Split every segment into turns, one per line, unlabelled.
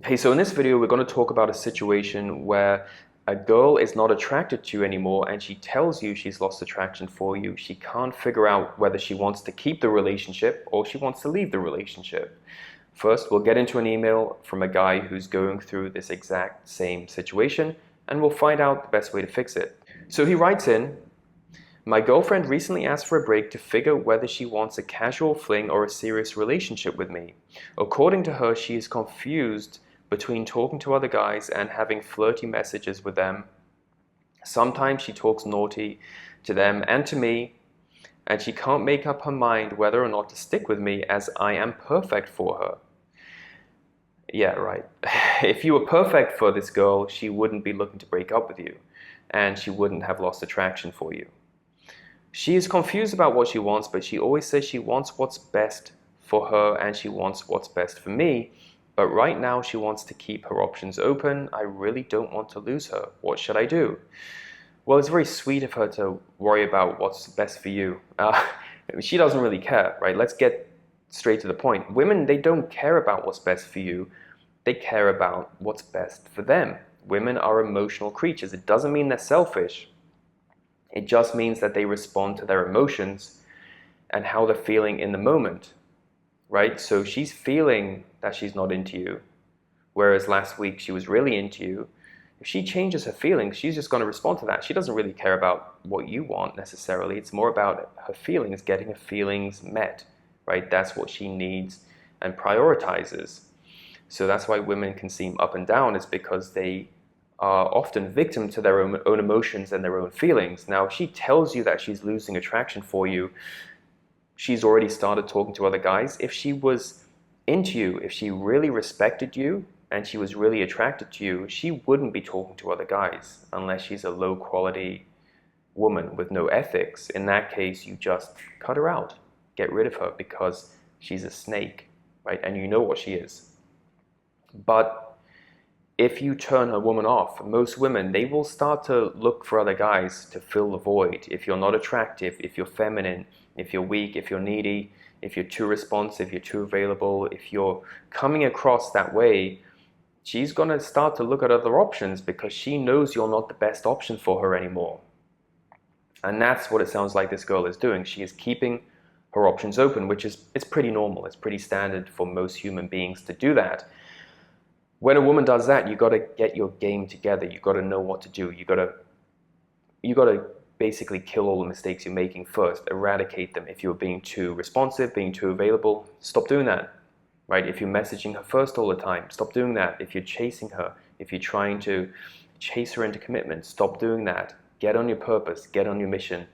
Hey, so in this video, we're going to talk about a situation where a girl is not attracted to you anymore and she tells you she's lost attraction for you. She can't figure out whether she wants to keep the relationship or she wants to leave the relationship. First, we'll get into an email from a guy who's going through this exact same situation and we'll find out the best way to fix it. So he writes in, "My girlfriend recently asked for a break to figure whether she wants a casual fling or a serious relationship with me. According to her, she is confused between talking to other guys and having flirty messages with them. Sometimes she talks naughty to them and to me, and she can't make up her mind whether or not to stick with me as I am perfect for her." Yeah, right. If you were perfect for this girl, she wouldn't be looking to break up with you, and she wouldn't have lost attraction for you. She is confused about what she wants, but she always says she wants what's best for her and she wants what's best for me. But right now she wants to keep her options open. I really don't want to lose her. What should I do? Well, it's very sweet of her to worry about what's best for you. She doesn't really care, right? Let's get straight to the point. Women, they don't care about what's best for you. They care about what's best for them. Women are emotional creatures. It doesn't mean they're selfish. It just means that they respond to their emotions and how they're feeling in the moment, right? So she's feeling that she's not into you, whereas last week she was really into you. If she changes her feelings, she's just going to respond to that. She doesn't really care about what you want necessarily. It's more about her feelings, getting her feelings met, right? That's what she needs and prioritizes. So that's why women can seem up and down, is because they are often victim to their own emotions and their own feelings. Now, if she tells you that she's losing attraction for you, she's already started talking to other guys. If she was into you, if she really respected you and she was really attracted to you, she wouldn't be talking to other guys unless she's a low quality woman with no ethics. In that case, you just cut her out, get rid of her, because she's a snake, right? And you know what she is. But if you turn a woman off, most women, they will start to look for other guys to fill the void. If you're not attractive, if you're feminine, if you're weak, if you're needy, if you're too responsive, you're too available, if you're coming across that way, she's going to start to look at other options because she knows you're not the best option for her anymore. And that's what it sounds like this girl is doing. She is keeping her options open, which is, it's pretty normal. It's pretty standard for most human beings to do that. When a woman does that, you got to get your game together. You got to know what to do. You got to basically kill all the mistakes you're making first. Eradicate them. If you're being too responsive, being too available, stop doing that. Right? If you're messaging her first all the time, stop doing that. If you're chasing her, if you're trying to chase her into commitment, stop doing that. Get on your purpose. Get on your mission.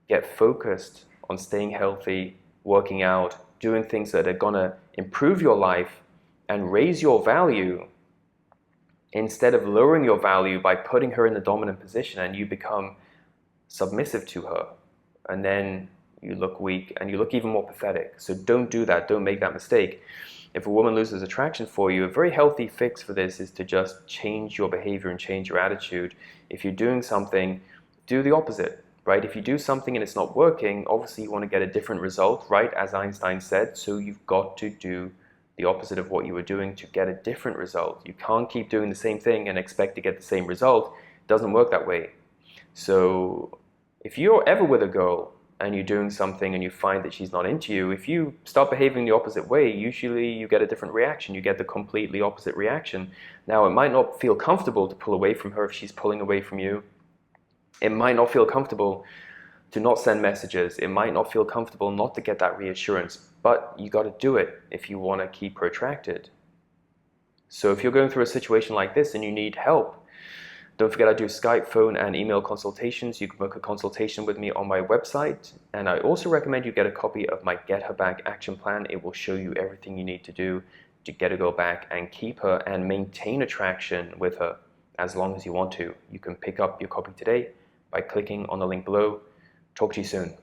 Get focused on staying healthy, working out, doing things that are gonna improve your life and raise your value, instead of lowering your value by putting her in the dominant position and you become submissive to her. And then you look weak and you look even more pathetic. So don't do that. Don't make that mistake. If a woman loses attraction for you, a very healthy fix for this is to just change your behavior and change your attitude. If you're doing something, do the opposite, right? If you do something and it's not working, obviously you want to get a different result, right? As Einstein said, so you've got to do the opposite of what you were doing to get a different result. You can't keep doing the same thing and expect to get the same result. It doesn't work that way. So if you're ever with a girl and you're doing something and you find that she's not into you, if you start behaving the opposite way, usually you get a different reaction. You get the completely opposite reaction. Now, it might not feel comfortable to pull away from her if she's pulling away from you. It might not feel comfortable to not send messages. It might not feel comfortable not to get that reassurance, but you got to do it if you want to keep her attracted. So if you're going through a situation like this and you need help, don't forget I do Skype, phone, and email consultations. You can book a consultation with me on my website. And I also recommend you get a copy of my Get Her Back action plan. It will show you everything you need to do to get a girl back and keep her and maintain attraction with her as long as you want to. You can pick up your copy today by clicking on the link below. Talk to you soon.